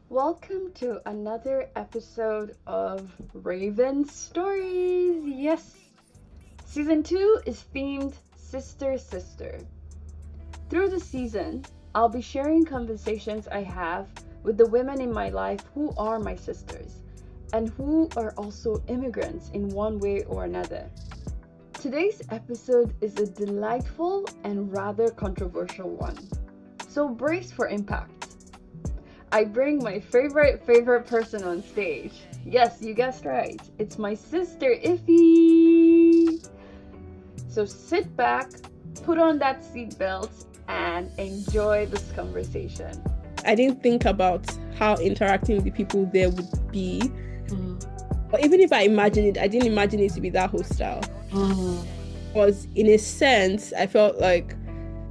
Welcome to another episode of Raven Stories. Yes, season 2 is themed Sister Sister. Through the season, I'll be sharing conversations I have with the women in my life who are my sisters and who are also immigrants in one way or another. Today's episode is a delightful and rather controversial one, so brace for impact. I bring my favorite person on stage. Yes, you guessed right. It's my sister Iffy. So sit back, put on that seatbelt, and enjoy this conversation. I didn't think about how interacting with the people there would be. Mm. But even if I imagined it, I didn't imagine it to be that hostile. Because in a sense, I felt like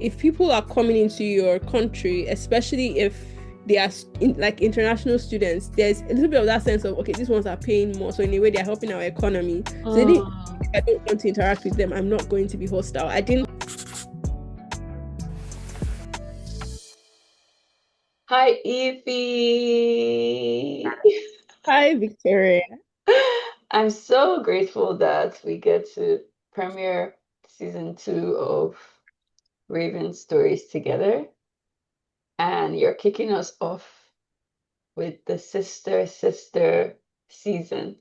if people are coming into your country, especially if they are like international students, there's a little bit of that sense of, okay, these ones are paying more. So in a way, they're helping our economy. So if I don't want to interact with them, I'm not going to be hostile. I didn't. Hi, Iffy. Hi, Victoria. I'm so grateful that we get to premiere season 2 of Raven Stories together. And you're kicking us off with the sister season.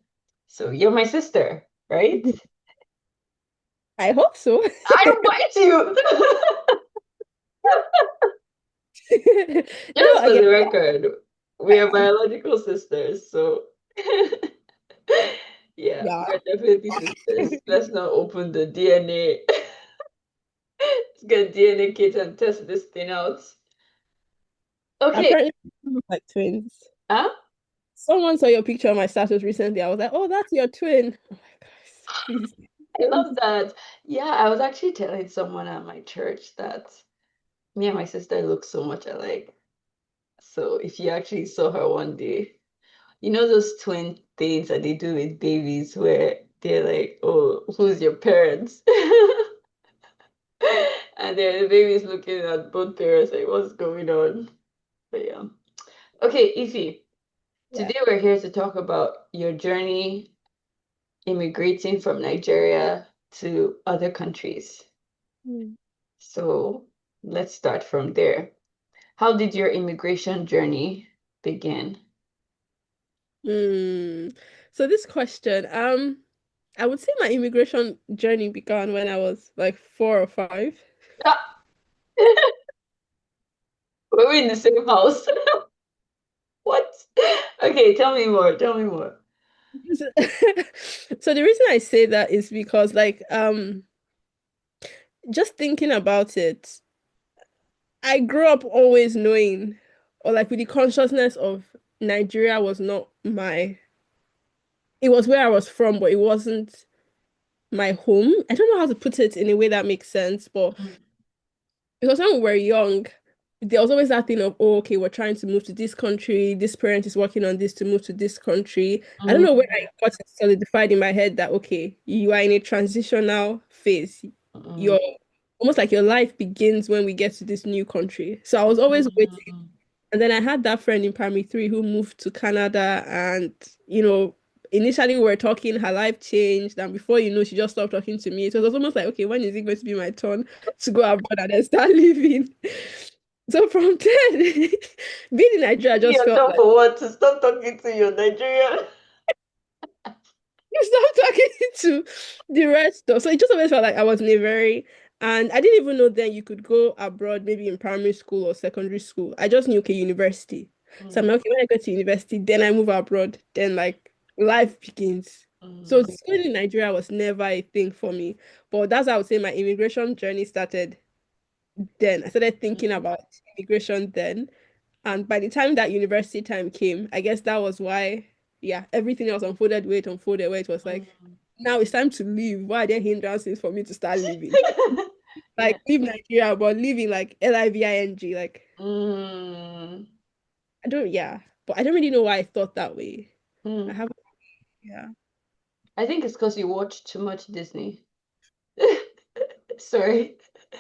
So you're my sister, right? I hope so. I invite you. No, Just for again, the record, we are biological sisters, so yeah, yeah. we're definitely sisters. Let's not open the DNA. Let's get DNA kit and test this thing out. Okay. Apparently, we look like twins. Huh? Someone saw your picture on my status recently. I was like, oh, that's your twin. Oh my gosh, please. I love that. Yeah, I was actually telling someone at my church that me and my sister look so much alike. So if you actually saw her one day, you know those twin things that they do with babies where they're like, oh, who's your parents? And then the baby's looking at both parents like, what's going on? But yeah. Okay, Ify, Yeah. today we're here to talk about your journey immigrating from Nigeria to other countries. Hmm. So let's start from there. How did your immigration journey begin? Hmm. So this question, I would say my immigration journey began when I was like 4 or 5. Ah, were we in the same house? What? Okay, tell me more. Tell me more. So the reason I say that is because like just thinking about it, I grew up always knowing or like with the consciousness of Nigeria was not my it was where I was from, but it wasn't my home. I don't know how to put it in a way that makes sense, but because when we were young, there was always that thing of, oh, okay, we're trying to move to this country. This parent is working on this to move to this country. I don't Mm, know when I got it solidified in my head that, okay, you are in a transitional phase. mm, You're almost like your life begins when we get to this new country. So I was always waiting. mm. And then I had that friend in primary 3 who moved to Canada and, you know, initially we were talking, her life changed, and before you know, she just stopped talking to me. So it was almost like, okay, when is it going to be my turn to go abroad and then start living? So from then, being in Nigeria Give me just your felt turn like for what? To stop talking to your Nigerian. you stop talking to the rest of. So it just always felt like I was in a very, and I didn't even know then you could go abroad, maybe in primary school or secondary school. I just knew, okay, university. So I'm Mm, like, okay, when I go to university, then I move abroad, then like life begins. So mm, schooling in Nigeria was never a thing for me. But that's how I would say my immigration journey started then. I started thinking mm, about immigration then. And by the time that university time came, I guess that was why, yeah, everything else unfolded where it was like, mm. now it's time to leave. Why are there hindrances for me to start living? Yeah. Like, leave Nigeria, but living like LIVING. Like, Mm, I don't, yeah, but I don't really know why I thought that way. I mm. haven't, yeah. I think it's because you watch too much Disney. Sorry.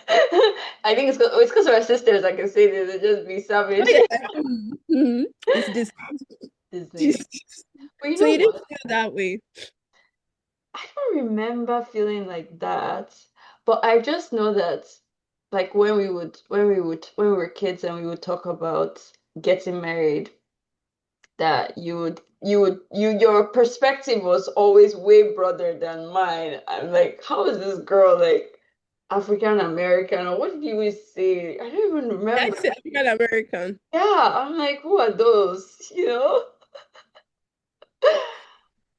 I think it's because we're sisters. I can say this and just be Oh savage. yeah. It's this. Disney. But you So know you didn't what? feel that way. I don't remember feeling like that, but I just know that like when we were kids and we would talk about getting married, that your perspective was always way broader than mine. I'm like, how is this girl like African American or what did you always say? I don't even I remember. say African American. Yeah, I'm like, who are those? You know?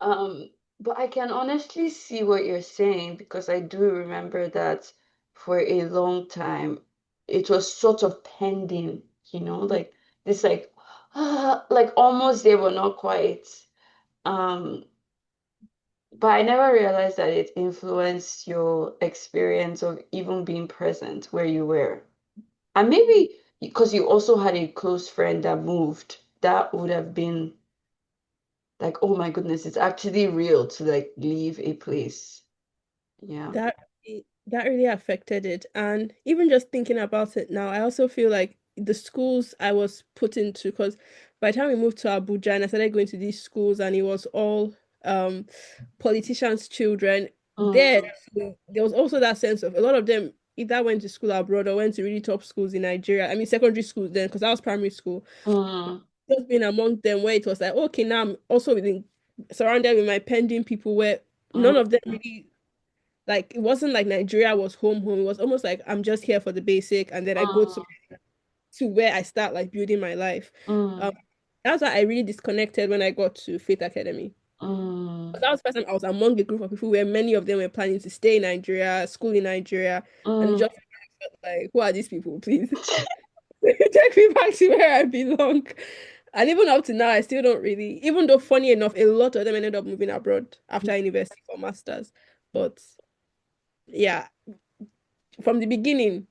Um, but I can honestly see what you're saying because I do remember that for a long time it was sort of pending, like this like almost there but not quite. Um, but I never realized that it influenced your experience of even being present where you were. And maybe because you also had a close friend that moved, that would have been like, oh my goodness, it's actually real to like leave a place. Yeah. That that really affected it. And even just thinking about it now, I also feel like the schools I was put into, because by the time we moved to Abuja and I started going to these schools and it was all um politicians' children, there Mm, there was also that sense of a lot of them either went to school abroad or went to really top schools in Nigeria. I mean secondary schools then, because I was primary school. mm, Just being among them where it was like, okay, now I'm also within surrounded with my pending people where none mm, of them really like it wasn't like Nigeria was home. It was almost like I'm just here for the basic and then I go mm, to where I start like building my life. Um, mm, that's why I really disconnected when I got to Faith Academy. mm, That was the first time I was among a group of people where many of them were planning to stay in Nigeria, school in Nigeria, and it mm. just felt like, who are these people, please? Take me back to where I belong. And even up to now, I still don't really, even though funny enough, a lot of them ended up moving abroad after university for masters. But yeah, from the beginning,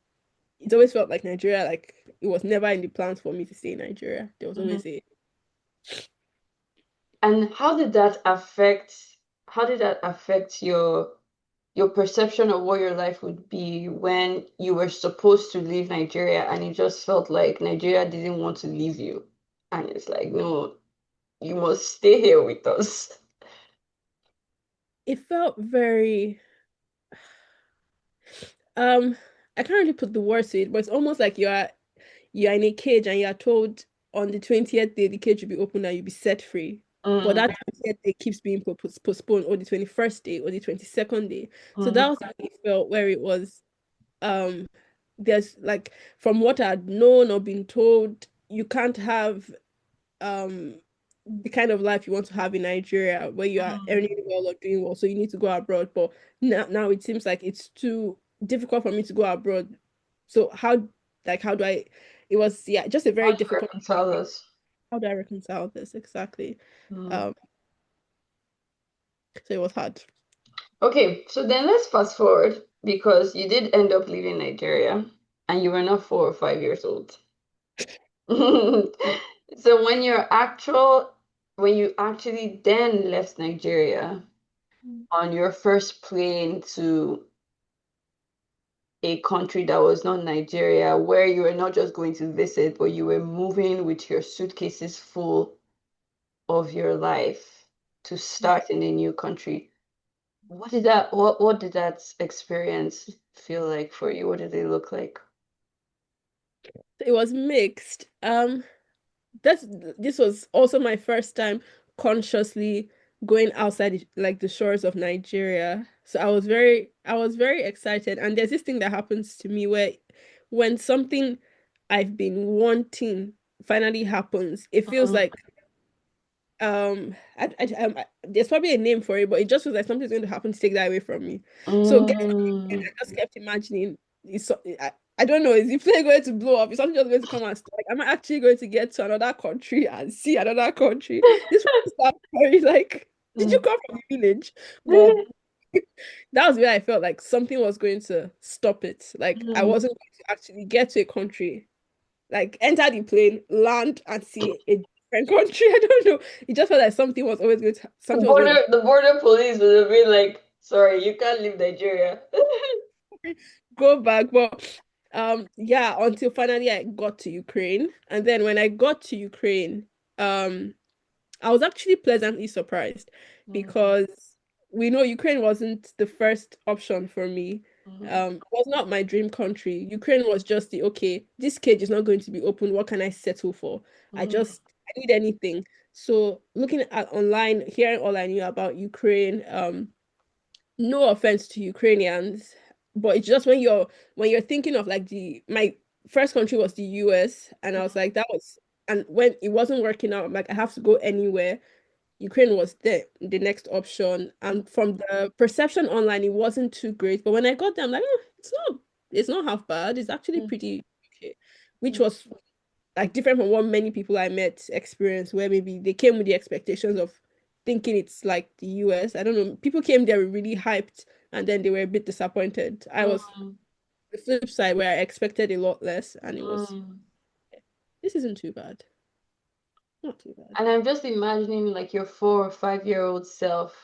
it always felt like Nigeria, like it was never in the plans for me to stay in Nigeria. There was Mm. always a And how did that affect your perception of what your life would be when you were supposed to leave Nigeria and it just felt like Nigeria didn't want to leave you? And it's like, no, you must stay here with us. it felt very um I can't really put the words to it, but it's almost like you're in a cage and you're told on the 20th day the cage will be open and you'll be set free. But Mm, that 20th day keeps being postponed, or the 21st day or the 22nd day. So mm, that was how it felt where it was um there's like from what I'd known or been told, you can't have um the kind of life you want to have in Nigeria where you are mm. earning well or doing well, so you need to go abroad. But now it seems like it's too difficult for me to go abroad. So how do I it was yeah, just a How very do you difficult reconcile this? how do I reconcile this exactly? Mm. Um so it was hard. Okay, so then let's fast forward because you did end up leaving Nigeria and you were not 4 or 5 years old. So when you actually then left Nigeria on your first plane to a country that was not Nigeria, where you were not just going to visit, but you were moving with your suitcases full of your life to start in a new country. What did that experience feel like for you? What did it look like? It was mixed. That's this was also my first time consciously going outside like the shores of Nigeria. So I was very excited. And there's this thing that happens to me where when something I've been wanting finally happens, it feels Mm, like there's probably a name for it, but it just feels like something's going to happen to take that away from me. So mm, I just kept imagining I don't know, is the plane going to blow up? Is something just going to come and strike? Am I actually going to get to another country and see another country? This was that story, like, did you mm, come from the village? But that was where I felt like something was going to stop it. Like I mm. wasn't going to actually get to a country, like enter the plane, land, and see a different country. I don't know. It just felt like The something was going to border, the border police would have been like, sorry, you can't leave Nigeria. happen. go back. But yeah, until finally I got to Ukraine. And then when I got to Ukraine, um I was actually pleasantly surprised Mm, because we know Ukraine wasn't the first option for me. mm, It was not my dream country. Ukraine was just the okay, this cage is not going to be open. What can I settle for? mm, I need anything. So looking at online, hearing all I knew about Ukraine, no offense to Ukrainians, but it's just when you're thinking of like the my first country was the US, and I was like, that was and when it wasn't working out, I'm like, I have to go anywhere. Ukraine was the next option. And from the perception online, it wasn't too great. But when I got there, I'm like, it's not half bad. It's actually mm, pretty okay. Which mm. was like different from what many people I met experienced, where maybe they came with the expectations of thinking it's like the US. I don't know. People came there really hyped and then they were a bit disappointed. I was Mm, the flip side where I expected a lot less and it was mm. this isn't too bad. Not too bad. And I'm just imagining like your 4 or 5 year old self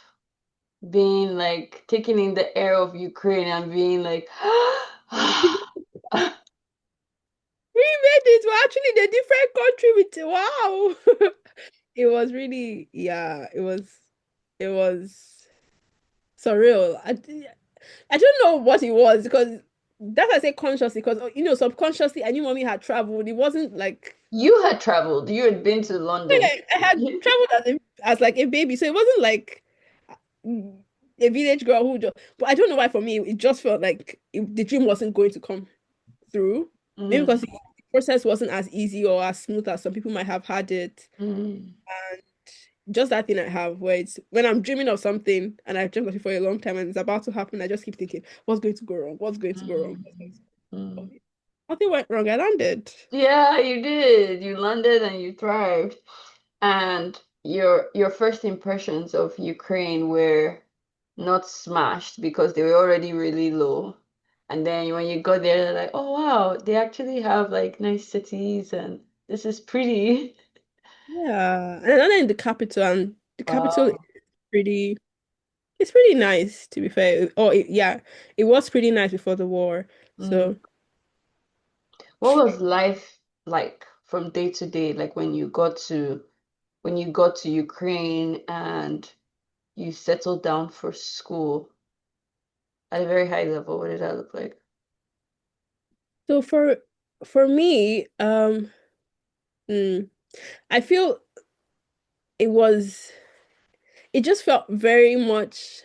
being like taking in the air of Ukraine and being like, We made it. We're actually in a different country with wow. It was really, yeah, it was surreal. I don't know what it was because that's why I say consciously because subconsciously I knew mommy had traveled. It wasn't like you had traveled, you had been to London. I had traveled as like a baby, so it wasn't like mm, a village girl who just. But I don't know why for me it just felt like the dream wasn't going to come through. Maybe because Mm, the process wasn't as easy or as smooth as some people might have had it. mm, And just that thing I have where it's when I'm dreaming of something and I've dreamt of it for a long time and it's about to happen, I just keep thinking, what's going to go wrong? What's going to go wrong? mm, mm. Nothing went wrong. I landed. Yeah, you did. You landed and you thrived. And your first impressions of Ukraine were not smashed because they were already really low. And then when you got there, they're like, oh wow, they actually have like nice cities and this is pretty. Yeah. And then in the capital, and the capital is Wow. pretty, it's pretty nice to be fair. Yeah, it was pretty nice before the war. Mm. So, What was life like from day to day, like when you got to Ukraine and you settled down for school at a very high level? What did that look like? so for me, mm, I feel it was it just felt very much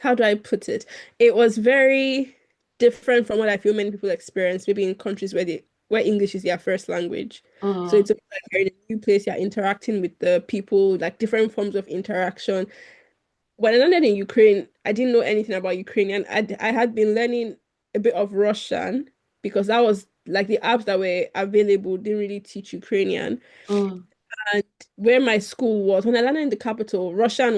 how do I put it? It was very different from what I feel many people experience, maybe in countries where English is their first language. So Mm, it's like you're in a new place, you're interacting with the people, like different forms of interaction. When I landed in Ukraine, I didn't know anything about Ukrainian. I had been learning a bit of Russian because that was like the apps that were available didn't really teach Ukrainian. mm, And where my school was, when I landed in the capital, Russian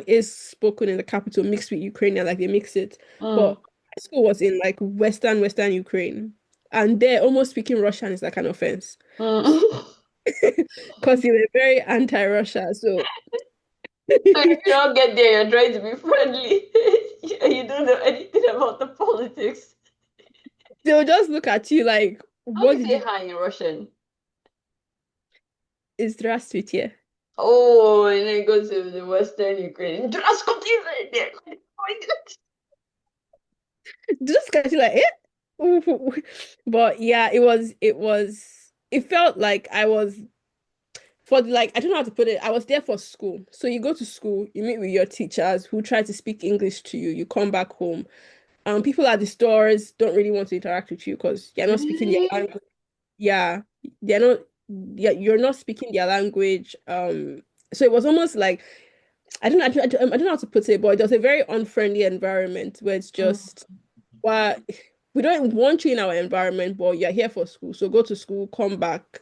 is spoken in the capital mixed with Ukrainian, like they mix it. mm, But my school was in like Western Ukraine. And there, almost speaking Russian is like an offense. mm. Because they were very anti-Russia. So So if you don't get there, you're trying to be friendly. You don't know anything about the politics. they'll just look at you like, How do what you did say you hi in Russian? is Здравствуйте? Oh, and then go to the Western Ukraine. Здравствуйте! Oh my God. Just kind of like, eh? But yeah, it felt like I was like I don't know how to put it. I was there for school. So you go to school, you meet with your teachers who try to speak English to you. You come back home. People at the stores don't really want to interact with you because you're not speaking their Really? language. Yeah, they're not. Yeah, you're not speaking their language. So it was almost like I don't know how to put it, but it was a very unfriendly environment where it's Mm. just well, we don't want you in our environment, but you're here for school. So go to school, come back,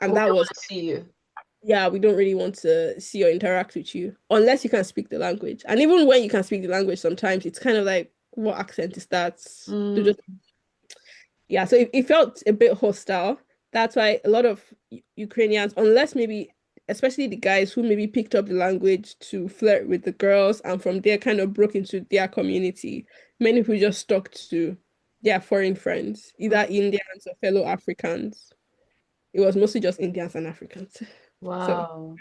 Oh, and we that don't was want to see you. yeah, we don't really want to see or interact with you unless you can speak the language. And even when you can speak the language, sometimes it's kind of like, what accent is that? To Mm, just yeah, so it felt a bit hostile. That's why a lot of Ukrainians, unless maybe especially the guys who maybe picked up the language to flirt with the girls and from there kind of broke into their community. Many people just stuck to their foreign friends, either Indians or fellow Africans. It was mostly just Indians and Africans. So Wow.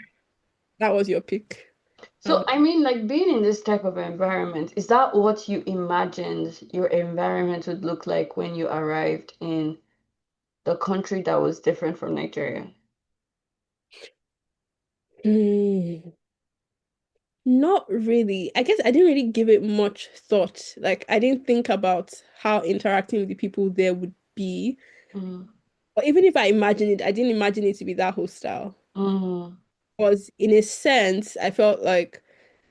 that was your pick. So, I mean, like being in this type of environment, is that what you imagined your environment would look like when you arrived in the country that was different from Nigeria? Hmm, not really. I guess I didn't really give it much thought. Like I didn't think about how interacting with the people there would be. Mm, But even if I imagined it, I didn't imagine it to be that hostile. mm, Because in a sense, I felt like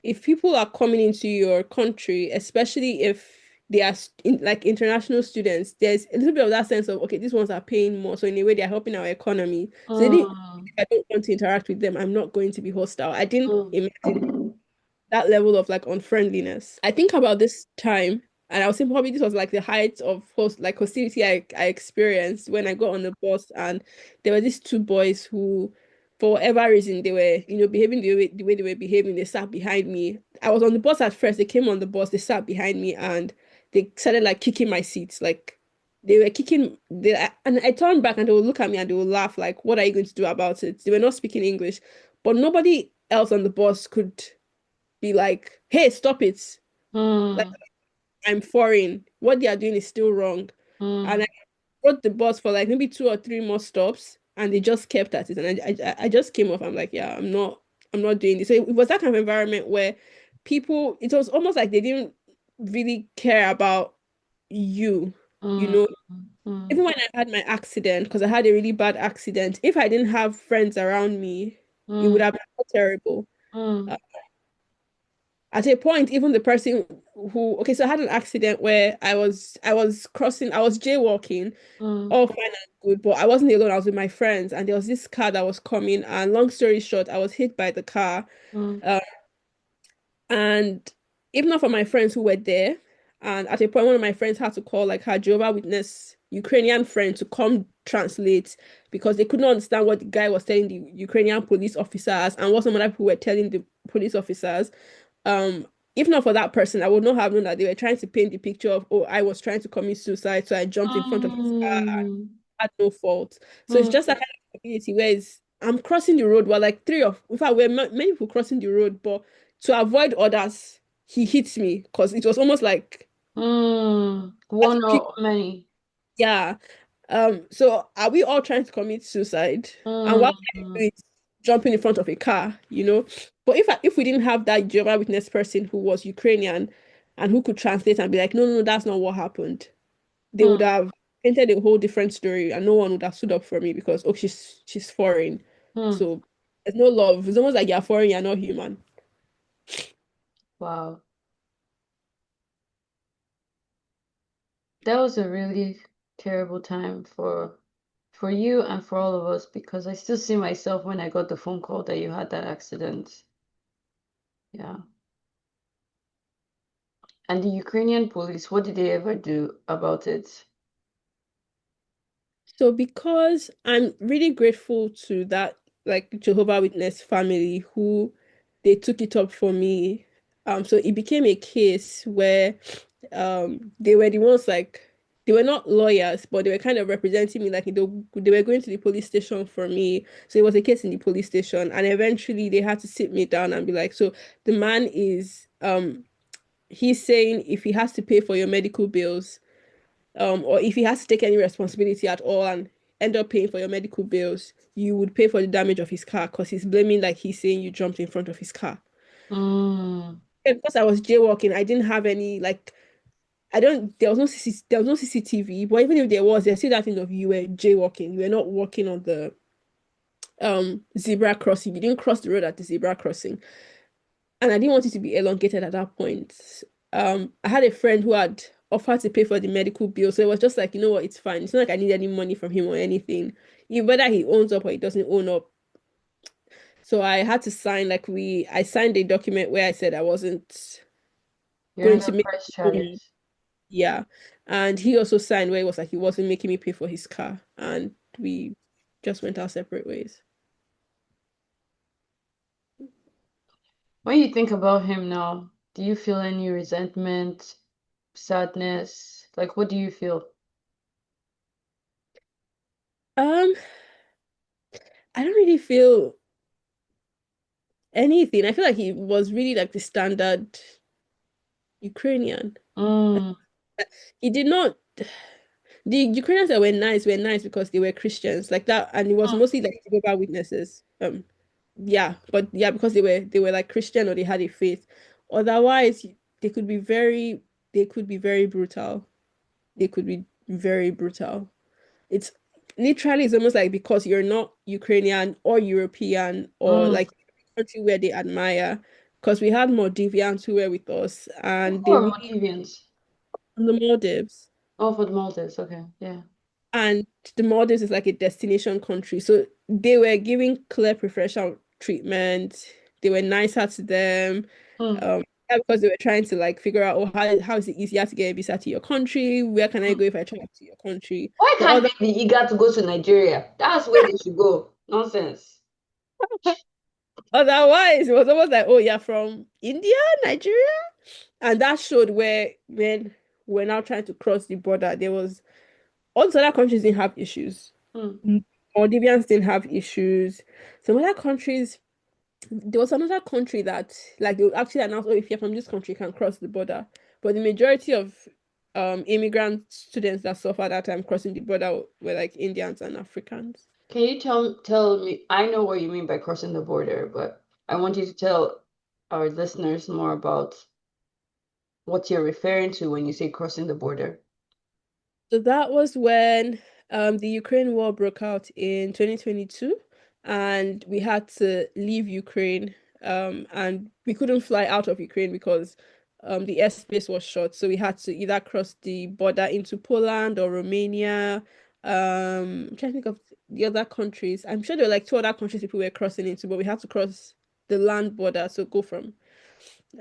if people are coming into your country, especially if they are like international students, there's a little bit of that sense of, okay, these ones are paying more. So in a way, they're helping our economy. So they didn't, mm, if I don't want to interact with them, I'm not going to be hostile. I didn't imagine mm, that level of like unfriendliness. I think about this time, and I was saying probably this was like the height of hostility I experienced when I got on the bus, and there were these two boys who, for whatever reason, they were behaving the way they were behaving. They sat behind me. I was on the bus at first. They came on the bus. They sat behind me, and they started like kicking my seats, like. They were kicking, and I turned back and they would look at me and they would laugh, like, what are you going to do about it? They were not speaking English, but nobody else on the bus could be like, hey, stop it. Like, mm, I'm foreign. What they are doing is still wrong. And I mm, rode the bus for like maybe two or three more stops and they just kept at it. And I just came off. I'm like, yeah, I'm not doing this. So it was that kind of environment where people, it was almost like they didn't really care about you, you mm, know. mm, Even when I had my accident, because I had a really bad accident, if I didn't have friends around me, it would mm, have been so terrible. mm, Uh, At a point, even the person who, okay, so I had an accident where I was crossing, I was jaywalking, mm, all fine and good, but I wasn't alone, I was with my friends, and there was this car that was coming, and long story short, I was hit by the car. mm, Uh, and if not for my friends who were there, and at a point, one of my friends had to call like her Jehovah Witness Ukrainian friend to come translate because they could not understand what the guy was telling the Ukrainian police officers and what some other people were telling the police officers. Um, if not for that person, I would not have known that they were trying to paint the picture of, oh, I was trying to commit suicide, so I jumped in front of his car and mm, had no fault. So it's mm, just that kind of community where I'm crossing the road. We're like three of, in fact, we're many people crossing the road, but to avoid others, he hits me because it was almost like mm. as One pe- or many. yeah. So are we all trying to commit suicide? And what we Mm, do is jumping in front of a car, you know? But if we didn't have that Jehovah Witness person who was Ukrainian and who could translate and be like, no, no, no, that's not what happened, they would mm, have painted a whole different story and no one would have stood up for me because oh she's foreign. mm. So there's no love. It's almost like you're foreign, you're not human. Wow. That was a really terrible time for you and for all of us because I still see myself when I got the phone call that you had that accident. Yeah. And the Ukrainian police, what did they ever do about it? So because I'm really grateful to that like Jehovah Witness family who they took it up for me. So it became a case where they were the ones like they were not lawyers, but they were kind of representing me like they were going to the police station for me. So it was a case in the police station, and eventually they had to sit me down and be like, so the man is he's saying if he has to pay for your medical bills, or if he has to take any responsibility at all and end up paying for your medical bills, you would pay for the damage of his car because he's blaming like he's saying you jumped in front of his car. Mm, And because I was jaywalking, I didn't have any like I don't there was no CCTV, but even if there was, there's still that thing of you were jaywalking. You were not walking on the zebra crossing. You didn't cross the road at the zebra crossing. And I didn't want it to be elongated at that point. I had a friend who had offered to pay for the medical bill, so it was just like, you know what, it's fine. It's not like I need any money from him or anything. Whether he owns up or he doesn't own up. So I had to sign I signed a document where I said I wasn't you're going under to make press money. charges. Yeah. And he also signed where it was like he wasn't making me pay for his car. And we just went our separate ways. When you think about him now, do you feel any resentment, sadness? Like, what do you feel? Um, I don't really feel anything. I feel like he was really like the standard Ukrainian. Mm, He did not. The Ukrainians that were nice because they were Christians, like that, and it was mm, mostly like Jehovah Witnesses. Yeah, but yeah, because they were like Christian or they had a faith. Otherwise, they could be very they could be very brutal. They could be very brutal. It's literally it's almost like because you're not Ukrainian or European or mm. like a country where they admire. Because we had Maldivians who were with us and Who they are really Maldivians? from the Maldives. Oh, for the Maldives. Okay, yeah. And the Maldives is like a destination country. So they were giving clear preferential treatment. They were nicer to them. Mm, Yeah, because they were trying to like figure out, oh, how is it easier to get a visa to your country? Where can I mm. go if I travel to your country? Why But can't other they be eager to go to Nigeria? That's where they should go. Nonsense. otherwise, it was almost like, oh, yeah, from India, Nigeria. And that showed where when we're now trying to cross the border, there was all these other countries didn't have issues. Mm, Maldivians didn't have issues. Some other countries there was another country that like they would actually announce, oh, if you're from this country, you can cross the border. But the majority of immigrant students that suffered that time crossing the border were like Indians and Africans. can you tell me? I know what you mean by crossing the border, but I want you to tell our listeners more about what you're referring to when you say crossing the border. So that was when the Ukraine war broke out in 2022, and we had to leave Ukraine, and we couldn't fly out of Ukraine because the airspace was shut. So we had to either cross the border into Poland or Romania. I'm trying to think of the other countries. I'm sure there were like two other countries people were crossing into, but we had to cross the land border, so go from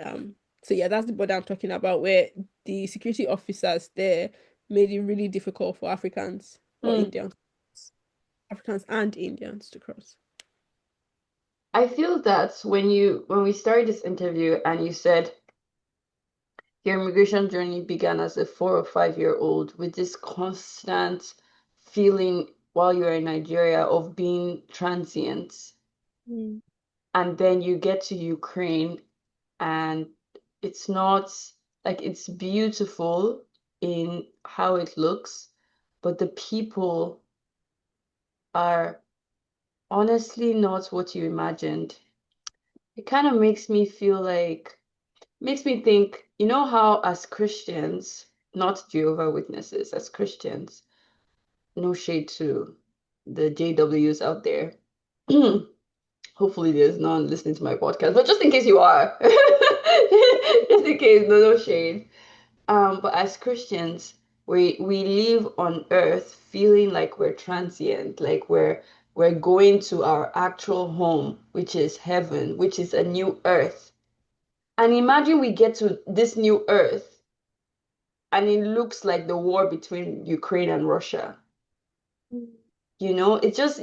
um, so yeah, that's the border I'm talking about, where the security officers there made it really difficult for Africans or Mm. Indians, Africans and Indians to cross. I feel that when we started this interview and you said your immigration journey began as a 4 or 5 year old with this constant feeling while you were in Nigeria of being transient, Mm. and then you get to Ukraine and it's not like it's beautiful in how it looks, but the people are honestly not what you imagined. It kind of makes me feel like, makes me think, you know how as Christians, not Jehovah Witnesses, as Christians, no shade to the JWs out there. Hopefully there's none listening to my podcast, but just in case you are, just in case, no shade. But as Christians, we live on earth feeling like we're transient, like we're going to our actual home, which is heaven, which is a new earth. And imagine we get to this new earth and it looks like the war between Ukraine and Russia. You know, it's just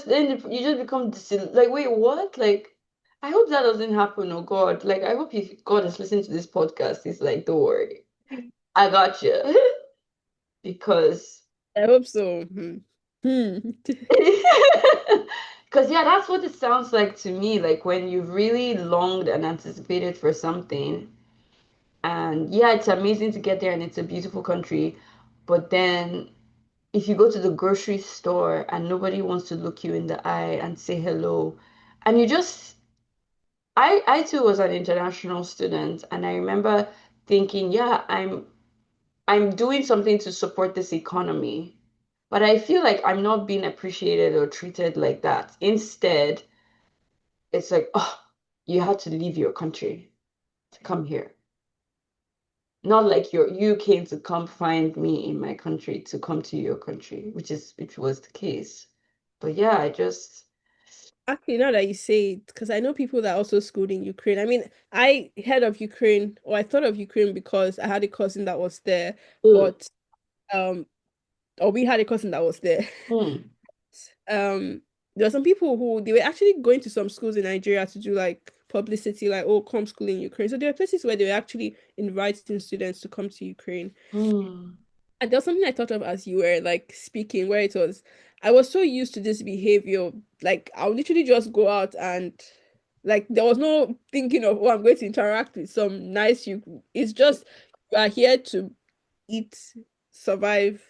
then you just become like, wait, what? Like, I hope that doesn't happen. Oh God, like I hope if God is listening to this podcast, he's like, don't worry, I got you, because I hope so. Hmm. Hmm. because yeah, that's what it sounds like to me. Like when you've really longed and anticipated for something, and yeah, it's amazing to get there and it's a beautiful country, but then if you go to the grocery store and nobody wants to look you in the eye and say hello, and you just I too was an international student and I remember thinking, yeah, I'm doing something to support this economy, but I feel like I'm not being appreciated or treated like that. Instead, it's like, oh, you had to leave your country to come here. Not like you came to come find me in my country to come to your country, which was the case. But yeah, I just Actually, now that you say it, because I know people that also schooled in Ukraine. I mean, I heard of Ukraine, or I thought of Ukraine because I had a cousin that was there, mm, but um, or we had a cousin that was there. mm, um there were some people who they were actually going to some schools in Nigeria to do like publicity, like, oh, come school in Ukraine. So there were places where they were actually inviting students to come to Ukraine. Mm. And there was something I thought of as you were like speaking, where it was, I was so used to this behavior. Like, I would literally just go out and like there was no thinking of, oh, I'm going to interact with some nice you. It's just you are here to eat, survive,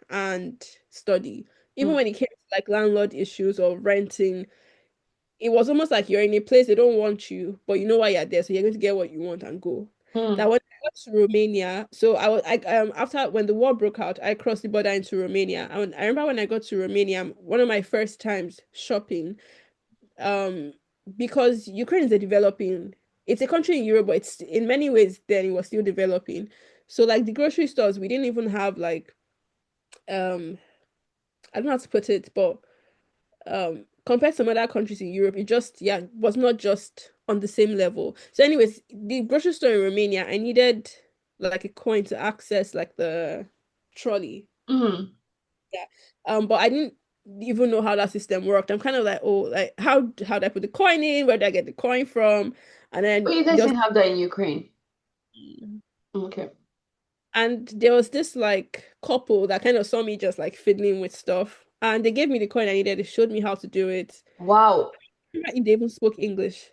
and study. Even Mm. when it came to like landlord issues or renting, it was almost like you're in a place they don't want you, but you know why you're there, so you're going to get what you want and go. That Mm. when I got to Romania, so after when the war broke out, I crossed the border into Romania. And I remember when I got to Romania, one of my first times shopping, um, because Ukraine is a developing, it's a country in Europe, but it's in many ways then it was still developing. So like the grocery stores, we didn't even have like I don't know how to put it, but compared to some other countries in Europe, it just yeah was not just on the same level. So, anyways, the grocery store in Romania, I needed like a coin to access like the trolley. Mm. Yeah. But I didn't even know how that system worked. I'm kind of like, oh, like how do I put the coin in? Where do I get the coin from? And But then you guys just didn't have that in Ukraine. Okay. and there was this like couple that kind of saw me just like fiddling with stuff. And they gave me the coin I needed. They showed me how to do it. Wow. I don't remember if they even spoke English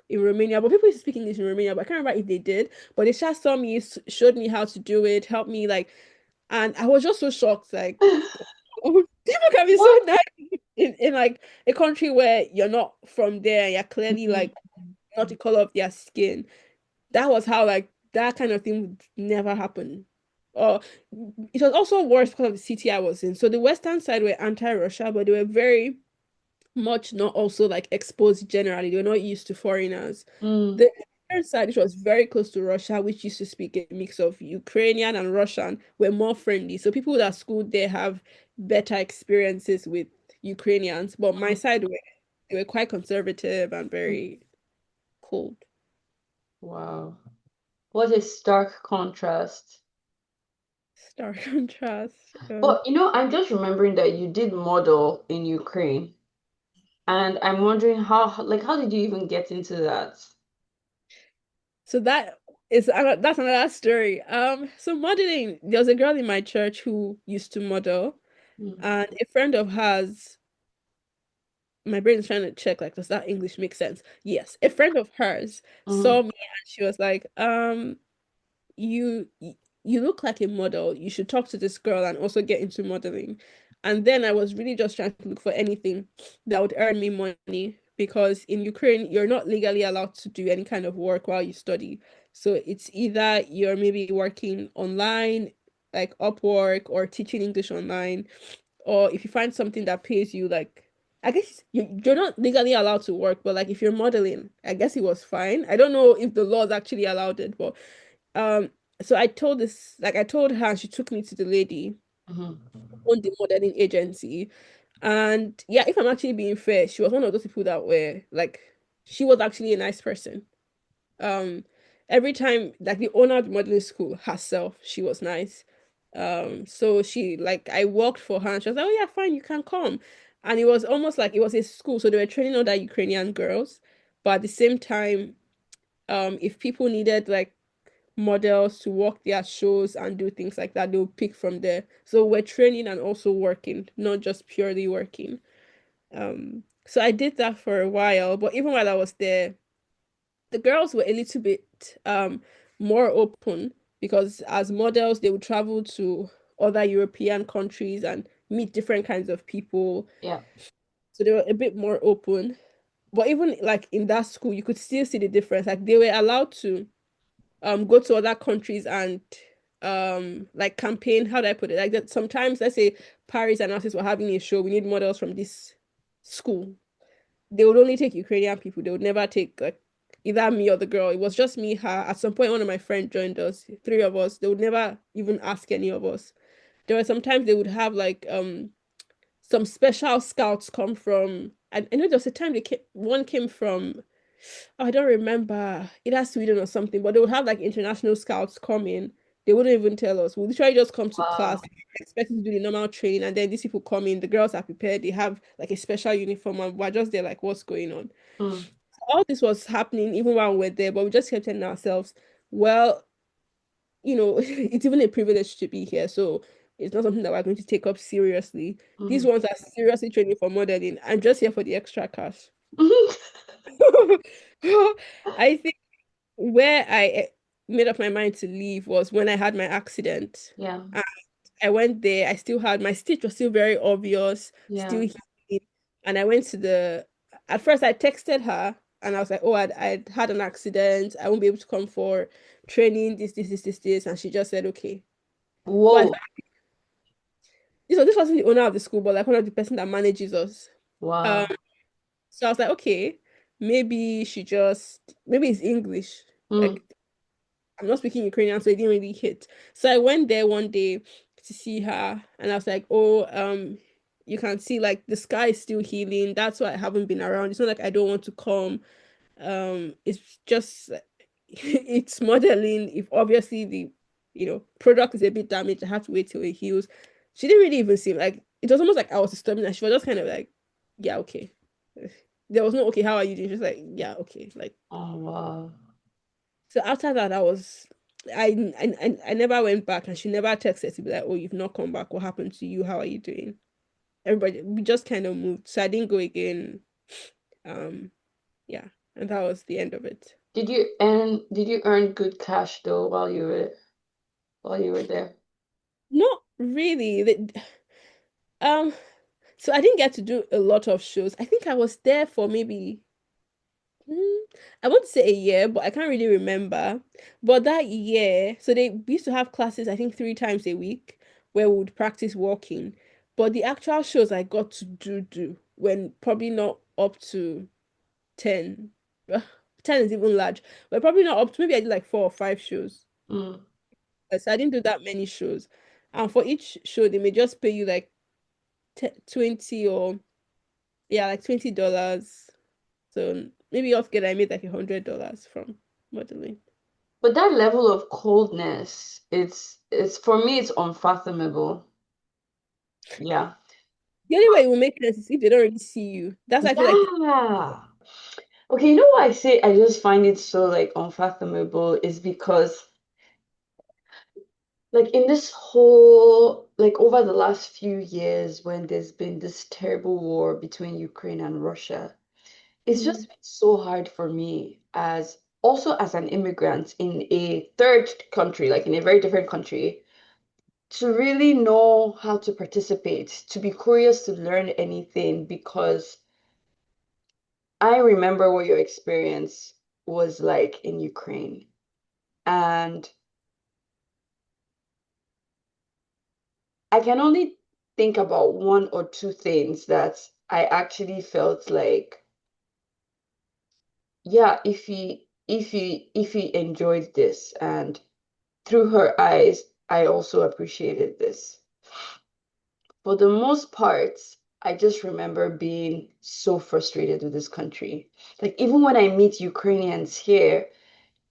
in Romania, but people used to speak English in Romania, but I can't remember if they did. But they just saw me, showed me how to do it, helped me like, and I was just so shocked, like, oh, people can be so What? nice in like a country where you're not from there, you're clearly Mhm. like not the color of their skin. That was how like that kind of thing would never happen. Or it was also worse because of the city I was in. So the western side were anti-Russia, but they were very much not also like exposed generally. They were not used to foreigners. Mm. The other side, which was very close to Russia, which used to speak a mix of Ukrainian and Russian, were more friendly. So people that schooled there have better experiences with Ukrainians. But my Mm. side were they were quite conservative and Mm. very cold. Wow. What a stark contrast. Stark contrast. But I'm just remembering that you did model in Ukraine, and I'm wondering how did you even get into that? So that's another story. So modeling, there was a girl in my church who used to model, Mm. and a friend of hers, my brain is trying to check, like, does that English make sense? Yes. A friend of hers saw Mm. me and she was like, you you look like a model. You should talk to this girl and also get into modeling. And then I was really just trying to look for anything that would earn me money because in Ukraine, you're not legally allowed to do any kind of work while you study. So it's either you're maybe working online, like Upwork, or teaching English online, or if you find something that pays you, like I guess you're not legally allowed to work, but like if you're modeling, I guess it was fine. I don't know if the laws actually allowed it, but um, so I told her, and she took me to the lady Mhm. on the modeling agency. And yeah, if I'm actually being fair, she was one of those people that were like, she was actually a nice person. Um, every time, like the owner of the modeling school herself, she was nice. So she like I worked for her, and she was like, "Oh yeah, fine, you can come." And it was almost like it was a school, so they were training other Ukrainian girls, but at the same time, if people needed like models to work their shows and do things like that, they'll pick from there. So we're training and also working, not just purely working. So I did that for a while, but even while I was there, the girls were a little bit more open because as models, they would travel to other European countries and meet different kinds of people. Yeah. So they were a bit more open. But even like in that school, you could still see the difference. Like they were allowed to go to other countries and like campaign, how do I put it, like that sometimes let's say Paris and us were having a show, we need models from this school, they would only take Ukrainian people, they would never take like either me or the girl. It was just me, her, at some point one of my friends joined us, three of us, they would never even ask any of us. There were sometimes they would have like some special scouts come from, I know there was a time one came from, oh, I don't remember, either Sweden or something, but they would have like international scouts come in. They wouldn't even tell us. We'd literally just come to class, Wow. expecting to do the normal training, and then these people come in, the girls are prepared, they have like a special uniform, and we're just there like, what's going on? Mm. all this was happening even while we were there, but we just kept telling ourselves, well, it's even a privilege to be here. So it's not something that we're going to take up seriously. These Mm. ones are seriously training for modeling. I'm just here for the extra cash. I think where I made up my mind to leave was when I had my accident. Yeah, And I went there. I still had my stitch was still very obvious, yeah. still healing. And I went to at first I texted her and I was like, oh, I'd had an accident. I won't be able to come for training, this. And she just said, okay. But Whoa. this wasn't the owner of the school, but like one of the person that manages us. Um, Wow. so I was like, okay, maybe it's English. Mm. Like I'm not speaking Ukrainian, so it didn't really hit. So I went there one day to see her, and I was like, "Oh, you can see like the sky is still healing. That's why I haven't been around. It's not like I don't want to come. It's just it's modeling. If obviously the product is a bit damaged, I have to wait till it heals." She didn't really even seem like it was almost like I was disturbing her. She was just kind of like, "Yeah, okay." There was no okay. How are you doing? She's like, "Yeah, okay." Like Oh, wow. so after that, I never went back, and she never texted to be like, "Oh, you've not come back. What happened to you? How are you doing?" Everybody, we just kind of moved, so I didn't go again. Um, yeah, and that was the end of it. Did you earn good cash though while you were there? Not really. Um, so I didn't get to do a lot of shows. I think I was there for maybe Mm, I want to say a year, but I can't really remember. But that year, so they we used to have classes, I think 3 times a week, where we would practice walking. But the actual shows I got to do when probably not up to 10. Ugh, 10 is even large, but probably not up to maybe I did like 4 or 5 shows. Mm. So I didn't do that many shows. And for each show, they may just pay you like 20 or yeah, like $20. So maybe altogether I made like $100 from modeling. But that level of coldness, it's for me, it's unfathomable. Yeah. The only way it will make sense is if they don't really see you. That's why I feel like Yeah. Okay, you know why I say I just find it so like unfathomable is because like in this whole like over the last few years when there's been this terrible war between Ukraine and Russia, it's mm, just been so hard for me as also as an immigrant in a third country, like in a very different country, to really know how to participate, to be curious to learn anything because I remember what your experience was like in Ukraine. And I can only think about one or two things that I actually felt like, yeah, if he enjoyed this, and through her eyes, I also appreciated this. For the most part, I just remember being so frustrated with this country. Like even when I meet Ukrainians here,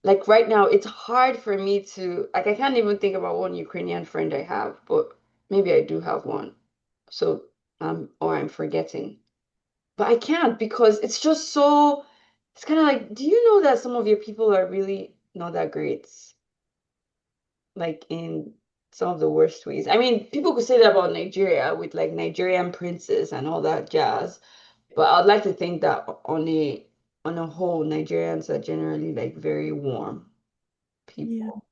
like right now, it's hard for me to like I can't even think about one Ukrainian friend I have, but maybe I do have one. So or I'm forgetting. But I can't because it's just so it's kind of like, do you know that some of your people are really not that great? Like in some of the worst ways. I mean, people could say that about Nigeria with like Nigerian princes and all that jazz, but I'd like to think that on a whole, Nigerians are generally like very warm yeah. people.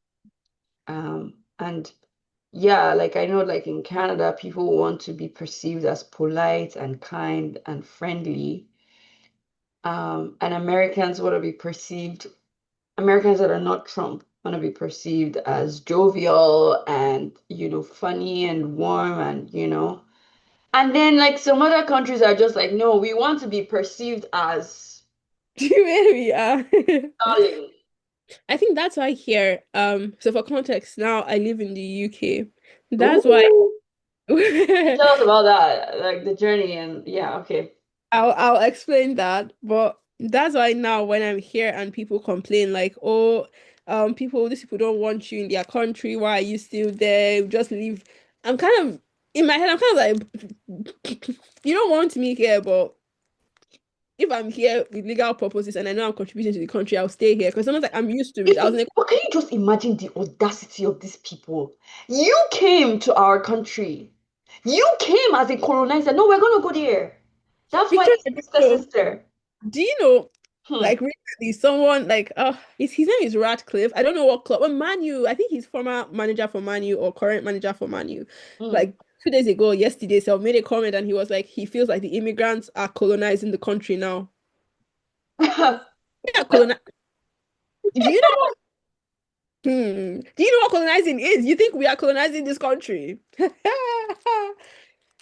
And yeah, like I know like in Canada, people want to be perceived as polite and kind and friendly. And Americans that are not Trump want to be perceived as jovial and, funny and warm and. And then like some other countries are just like, no, we want to be perceived as Where we are. darling. I think that's why here, so for context, now I live in the UK. That's why Ooh, tell us about that, like the journey and yeah, okay. I'll explain that. But that's why now when I'm here and people complain like, oh, these people don't want you in their country. Why are you still there? Just leave. I'm kind of in my head, I'm kind of like, you don't want me here, but if I'm here with legal purposes and I know I'm contributing to the country, I'll stay here because sometimes like I'm used to it. I was like, But can you just imagine the audacity of these people? You came to our country. You came as a colonizer. No, we're gonna go there. That's why Victor, it's sister, sister. do you know, Hmm. like recently, someone like, his name is Radcliffe. I don't know what club, but Manu. I think he's former manager for Manu or current manager for Manu. Hmm. Like 2 days ago, yesterday, so made a comment and he was like, he feels like the immigrants are colonizing the country now. Yeah, colonize. Do you know what? Do you know what colonizing is? You think we are colonizing this country?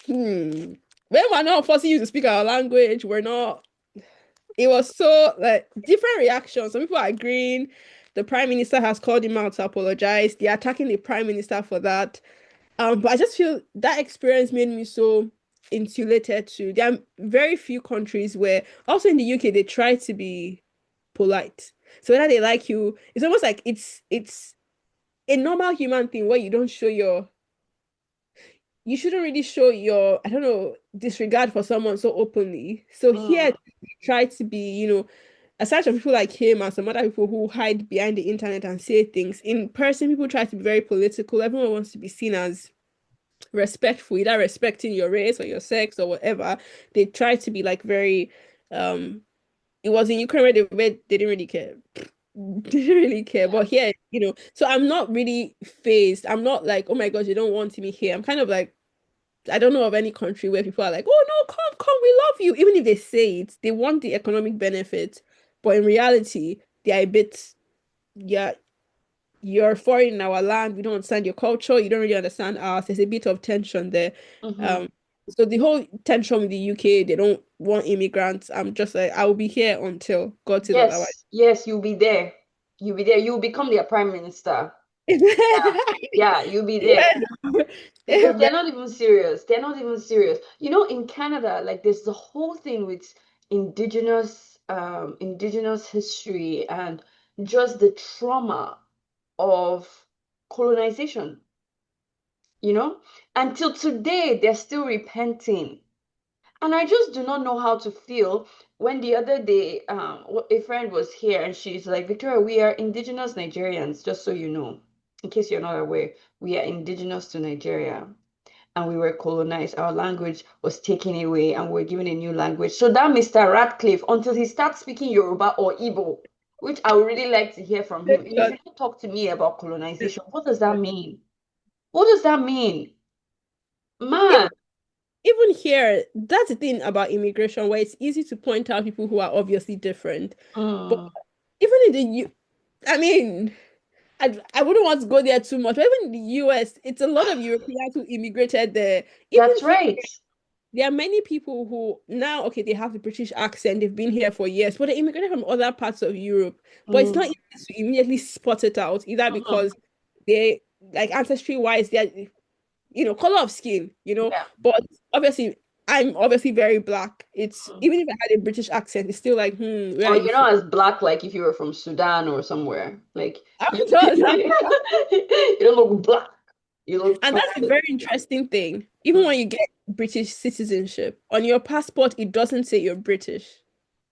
Hmm. When we're not forcing you to speak our language, we're not. It was so like different reactions. Some people are agreeing. The prime minister has called him out to apologize. They're attacking the prime minister for that. But I just feel that experience made me so insulated to. There are very few countries where, also in the UK, they try to be polite. So whether they like you, it's almost like it's a normal human thing where you shouldn't really show your, I don't know, disregard for someone so openly. So here, Hmm. try to be, aside from people like him and some other people who hide behind the internet and say things, in person, people try to be very political. Everyone wants to be seen as respectful, either respecting your race or your sex or whatever. They try to be like very, um, it was in Ukraine where they didn't really care. Didn't really care. But here, so I'm not really phased. I'm not like, oh my God, you don't want me here. I'm kind of like, I don't know of any country where people are like, oh no, come, come, we love you. Even if they say it, they want the economic benefit. But in reality, they are a bit, yeah, you're foreign in our land. We don't understand your culture. You don't really understand ours. There's a bit of tension there. Hmm. Um, so the whole tension with the UK, they don't want immigrants. I'm just like, I will be here until God says otherwise. Yes, yes, you'll be there. You'll be there. You'll become their prime minister. Yeah, yeah, you'll be there. Yeah, Because no. they're not even serious. They're not even serious. You know, in Canada, like there's the whole thing with indigenous history and just the trauma of colonization, you know? Until today, they're still repenting. And I just do not know how to feel when the other day, a friend was here and she's like, Victoria, we are indigenous Nigerians, just so you know, in case you're not aware, we are indigenous to Nigeria and we were colonized. Our language was taken away and we're given a new language. So that Mr. Radcliffe, until he starts speaking Yoruba or Igbo, which I would really like to hear from him, you should not talk to me about colonization. What does that mean? What does that mean? Even Man. even here, that's the thing about immigration, where it's easy to point out people who are obviously different. But Mm, even in the I mean, I wouldn't want to go there too much. But even in the US, it's a lot of Europeans who immigrated there. Even that's here, right. there are many people who now, okay, they have the British accent, they've been here for years, but they immigrated from other parts of Europe. But it's not Mm, easy to immediately spot it out, either mhm. because they, like ancestry wise, they're, color of skin, Yeah. but obviously, I'm obviously very black. It's Mm. even if I had a British accent, it's still like, where are Or you you're not from? as black like if you were from Sudan or somewhere. Like I'm you, just, you don't look black. You look and that's a chocolate. very interesting thing. Even Mm. when you get British citizenship, on your passport, it doesn't say you're British.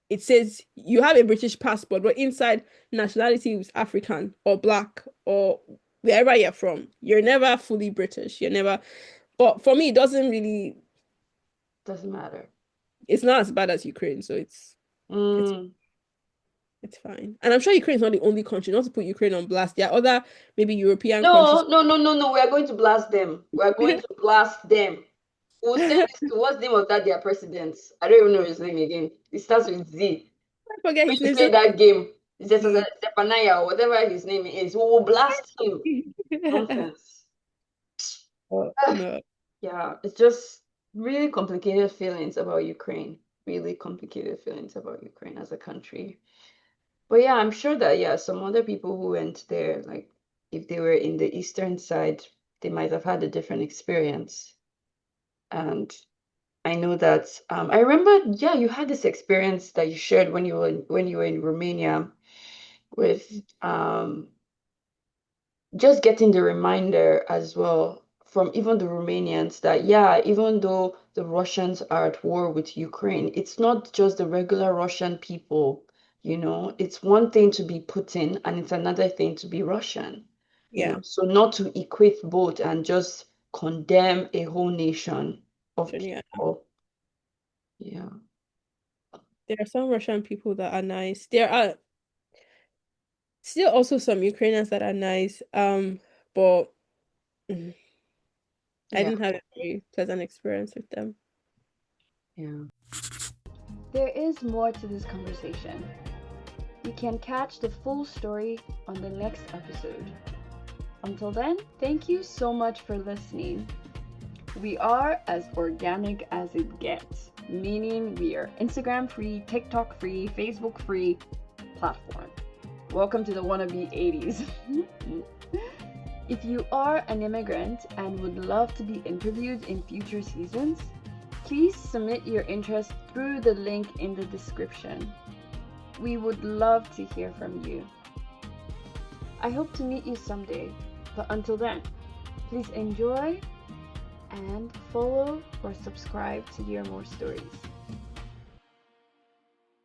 It says you have a British passport, but inside nationality is African or black or wherever you're from. You're never fully British. You're never, but for me, it doesn't really, Doesn't matter. it's not as bad as Ukraine. So it's Mm. it's fine. And I'm sure Ukraine is not the only country, not to put Ukraine on blast. There are other maybe European No, countries. no, no, no, no. We are going to blast them. We are going to blast them. We'll send I this to what's the name of that their president? I don't even know his name again. It starts with Z. forget We his used to name. play that game. Z. Zepanaya or whatever his name is. We will blast him. Nonsense. Oh, no. Yeah, it's just really complicated feelings about Ukraine. Really complicated feelings about Ukraine as a country. But yeah, I'm sure that, yeah, some other people who went there, like if they were in the eastern side, they might have had a different experience. And I know that I remember, yeah, you had this experience that you shared when you were in Romania with just getting the reminder as well from even the Romanians that, yeah, even though the Russians are at war with Ukraine, it's not just the regular Russian people, you know, it's one thing to be Putin and it's another thing to be Russian, you Yeah. know, so not to equate both and just condemn a whole nation of So, yeah. people. Yeah. There are some Russian people that are nice. There are still also some Ukrainians that are nice. But I Yeah. didn't have a very pleasant experience with them. Yeah. There is more to this conversation. You can catch the full story on the next episode. Until then, thank you so much for listening. We are as organic as it gets, meaning we are Instagram free, TikTok free, Facebook free platform. Welcome to the wannabe 80s. If you are an immigrant and would love to be interviewed in future seasons, please submit your interest through the link in the description. We would love to hear from you. I hope to meet you someday, but until then, please enjoy and follow or subscribe to hear more stories.